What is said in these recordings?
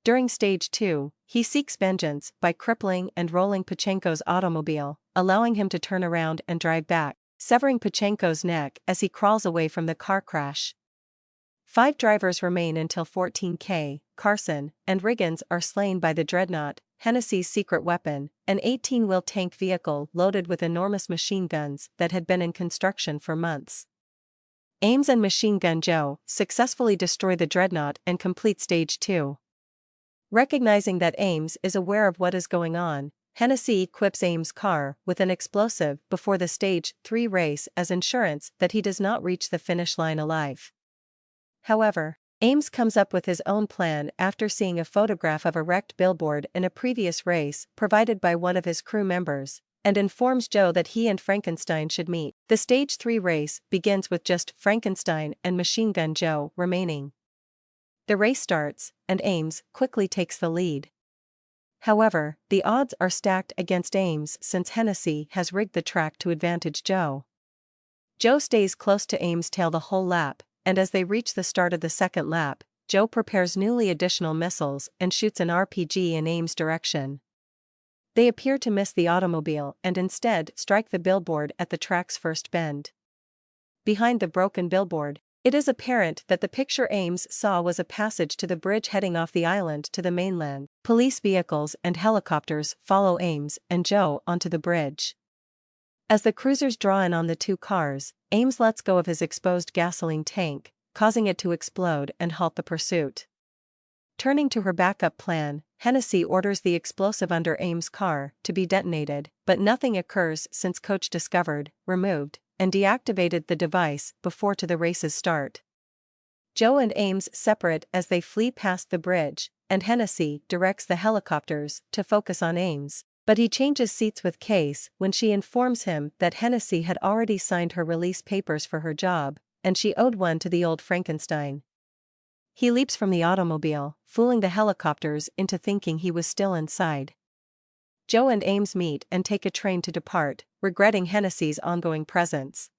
During Stage 2, he seeks vengeance by crippling and rolling Pachenko's automobile, allowing him to turn around and drive back, severing Pachenko's neck as he crawls away from the car crash. 5 drivers remain until 14K, Carson, and Riggins are slain by the Dreadnought, Hennessey's secret weapon, an 18-wheel tank vehicle loaded with enormous machine guns that had been in construction for months. Ames and Machine Gun Joe successfully destroy the Dreadnought and complete Stage 2. Recognizing that Ames is aware of what is going on, Hennessey equips Ames' car with an explosive before the Stage 3 race as insurance that he does not reach the finish line alive. However, Ames comes up with his own plan after seeing a photograph of a wrecked billboard in a previous race provided by one of his crew members, and informs Joe that he and Frankenstein should meet. The Stage 3 race begins with just Frankenstein and Machine Gun Joe remaining. The race starts, and Ames quickly takes the lead. However, the odds are stacked against Ames since Hennessey has rigged the track to advantage Joe. Joe stays close to Ames' tail the whole lap, and as they reach the start of the second lap, Joe prepares newly additional missiles and shoots an RPG in Ames' direction. They appear to miss the automobile and instead strike the billboard at the track's first bend. Behind the broken billboard, it is apparent that the picture Ames saw was a passage to the bridge heading off the island to the mainland. Police vehicles and helicopters follow Ames and Joe onto the bridge. As the cruisers draw in on the two cars, Ames lets go of his exposed gasoline tank, causing it to explode and halt the pursuit. Turning to her backup plan, Hennessey orders the explosive under Ames' car to be detonated, but nothing occurs since Coach discovered, removed, and deactivated the device before the race's start. Joe and Ames separate as they flee past the bridge, and Hennessey directs the helicopters to focus on Ames, but he changes seats with Case when she informs him that Hennessey had already signed her release papers for her job, and she owed one to the old Frankenstein. He leaps from the automobile, fooling the helicopters into thinking he was still inside. Joe and Ames meet and take a train to depart, regretting Hennessey's ongoing presence.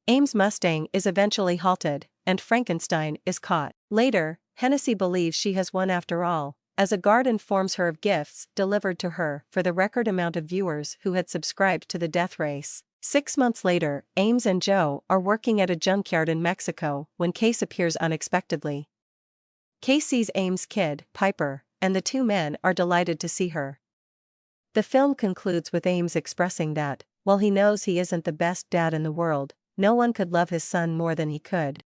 Ames' Mustang is eventually halted, and Frankenstein is caught. Later, Hennessey believes she has won after all, as a guard informs her of gifts delivered to her for the record amount of viewers who had subscribed to the death race. 6 months later, Ames and Joe are working at a junkyard in Mexico when Case appears unexpectedly. Case sees Ames' kid, Piper, and the two men are delighted to see her. The film concludes with Ames expressing that, while he knows he isn't the best dad in the world, no one could love his son more than he could.